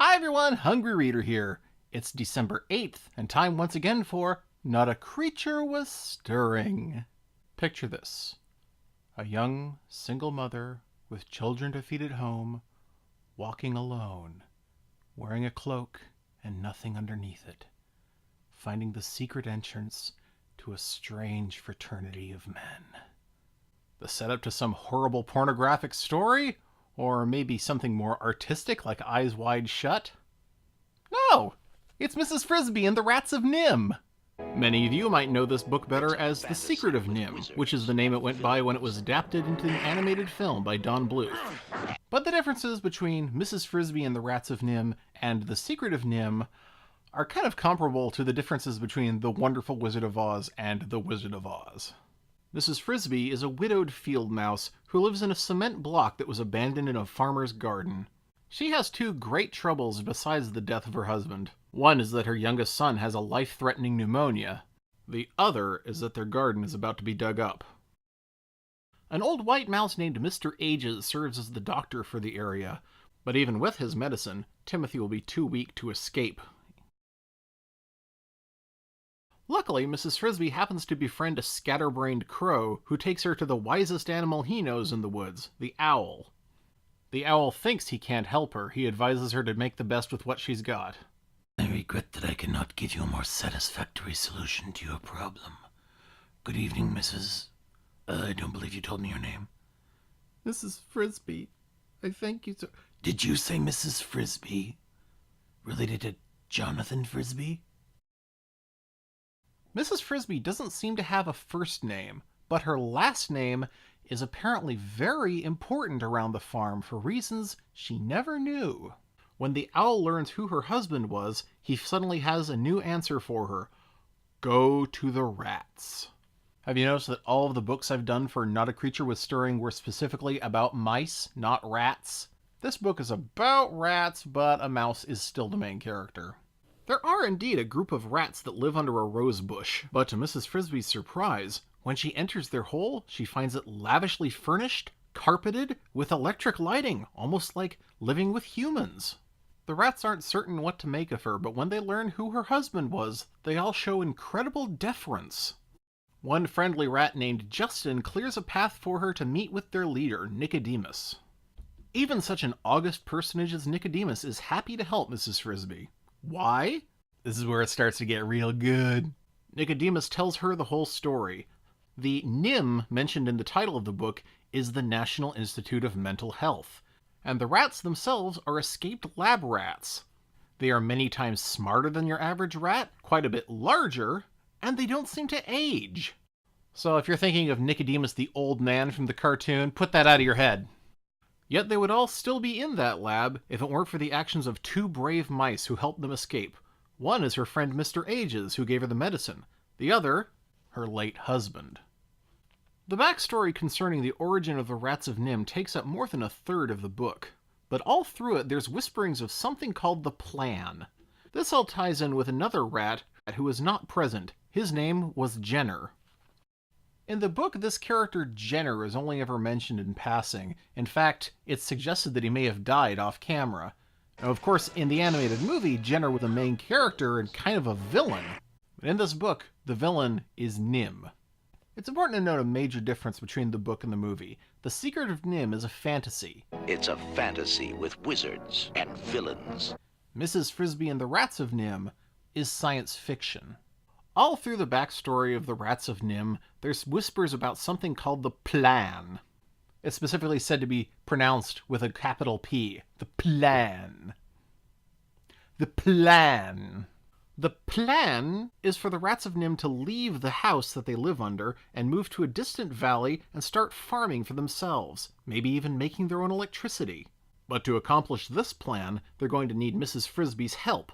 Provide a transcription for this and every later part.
Hi everyone, Hungry Reader here. It's December 8th, and time once again for Not a Creature Was Stirring. Picture this. A young, single mother with children to feed at home, walking alone, wearing a cloak and nothing underneath it, finding the secret entrance to a strange fraternity of men. The setup to some horrible pornographic story? Or maybe something more artistic like Eyes Wide Shut? No! It's Mrs. Frisby and the Rats of Nym! Many of you might know this book better as The Secret of Nym, which is the name it went by when it was adapted into an animated film by Don Bluth. But the differences between Mrs. Frisby and the Rats of Nym and The Secret of Nym are kind of comparable to the differences between The Wonderful Wizard of Oz and The Wizard of Oz. Mrs. Frisby is a widowed field mouse who lives in a cement block that was abandoned in a farmer's garden. She has two great troubles besides the death of her husband. One is that her youngest son has a life-threatening pneumonia. The other is that their garden is about to be dug up. An old white mouse named Mr. Ages serves as the doctor for the area, but even with his medicine, Timothy will be too weak to escape. Luckily, Mrs. Frisby happens to befriend a scatterbrained crow who takes her to the wisest animal he knows in the woods, the owl. The owl thinks he can't help her. He advises her to make the best with what she's got. I regret that I cannot give you a more satisfactory solution to your problem. Good evening, Mrs. I don't believe you told me your name. Mrs. Frisby. I thank you so... Did you say Mrs. Frisby? Related to Jonathan Frisby? Mrs. Frisby doesn't seem to have a first name, but her last name is apparently very important around the farm for reasons she never knew. When the owl learns who her husband was, he suddenly has a new answer for her. Go to the rats. Have you noticed that all of the books I've done for Not a Creature Was Stirring were specifically about mice, not rats? This book is about rats, but a mouse is still the main character. There are indeed a group of rats that live under a rose bush, but to Mrs. Frisby's surprise, when she enters their hole, she finds it lavishly furnished, carpeted, with electric lighting, almost like living with humans. The rats aren't certain what to make of her, but when they learn who her husband was, they all show incredible deference. One friendly rat named Justin clears a path for her to meet with their leader, Nicodemus. Even such an august personage as Nicodemus is happy to help Mrs. Frisby. Why? This is where it starts to get real good. Nicodemus tells her the whole story. The NIM mentioned in the title of the book is the National Institute of Mental Health, and the rats themselves are escaped lab rats. They are many times smarter than your average rat, quite a bit larger, and they don't seem to age. So if you're thinking of Nicodemus the old man from the cartoon, put that out of your head. Yet they would all still be in that lab if it weren't for the actions of two brave mice who helped them escape. One is her friend Mr. Ages, who gave her the medicine. The other, her late husband. The backstory concerning the origin of the Rats of Nym takes up more than a third of the book, but all through it there's whisperings of something called the Plan. This all ties in with another rat who was not present. His name was Jenner. In the book, this character Jenner is only ever mentioned in passing. In fact, it's suggested that he may have died off camera. Now, of course, in the animated movie, Jenner was the main character and kind of a villain. But in this book, the villain is Nym. It's important to note a major difference between the book and the movie. The Secret of Nym is a fantasy. It's a fantasy with wizards and villains. Mrs. Frisby and the Rats of Nym is science fiction. All through the backstory of the Rats of Nym, there's whispers about something called the Plan. It's specifically said to be pronounced with a capital P. The Plan. The Plan. The plan is for the Rats of Nym to leave the house that they live under and move to a distant valley and start farming for themselves, maybe even making their own electricity. But to accomplish this plan, they're going to need Mrs. Frisby's help.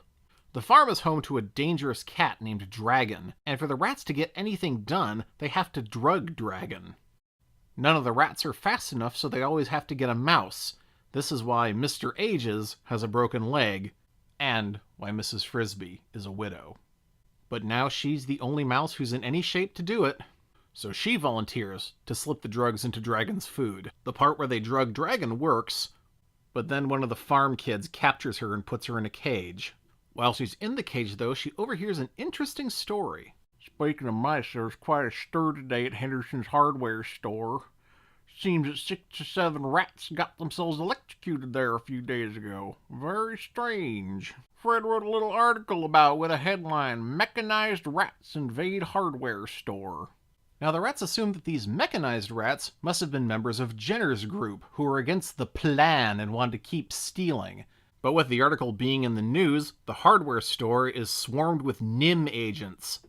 The farm is home to a dangerous cat named Dragon, and for the rats to get anything done, they have to drug Dragon. None of the rats are fast enough, so they always have to get a mouse. This is why Mr. Ages has a broken leg, and why Mrs. Frisby is a widow. But now she's the only mouse who's in any shape to do it, so she volunteers to slip the drugs into Dragon's food. The part where they drug Dragon works, But then one of the farm kids captures her and puts her in a cage. While she's in the cage, though, she overhears an interesting story. Speaking of mice, there was quite a stir today at Henderson's hardware store. Seems that 6 or 7 rats got themselves electrocuted there a few days ago. Very strange. Fred wrote a little article about it with a headline, Mechanized Rats Invade Hardware Store. Now, the rats assumed that these mechanized rats must have been members of Jenner's group, who were against the plan and wanted to keep stealing. But with the article being in the news, the hardware store is swarmed with NIMH agents.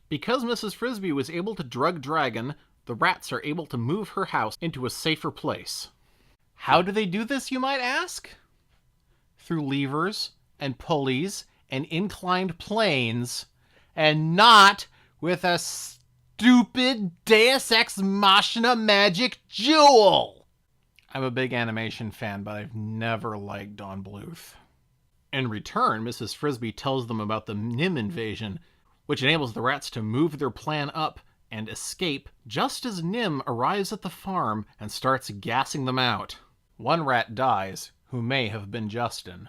Because Mrs. Frisby was able to drug Dragon, the rats are able to move her house into a safer place. How do they do this, you might ask? Through levers and pulleys and inclined planes, and not with a stupid Deus Ex Machina magic jewel! I'm a big animation fan, but I've never liked Don Bluth. In return, Mrs. Frisby tells them about the NIMH invasion, which enables the rats to move their plan up and escape just as NIMH arrives at the farm and starts gassing them out. One rat dies, who may have been Justin.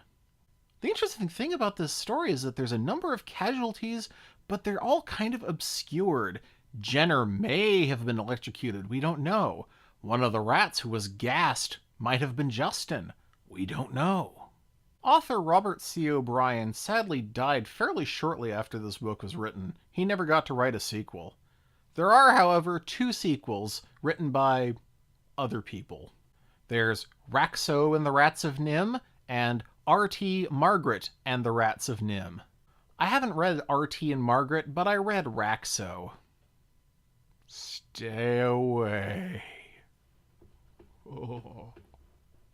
The interesting thing about this story is that there's a number of casualties, but they're all kind of obscured. Jenner may have been electrocuted, we don't know. One of the rats who was gassed might have been Justin, we don't know. Author Robert C. O'Brien sadly died fairly shortly after this book was written. He never got to write a sequel. There are, however, 2 sequels written by other people. There's Raxo and the Rats of NIMH and R.T. Margaret and the Rats of NIMH. I haven't read R.T. and Margaret, but I read Raxo. Stay away. Oh.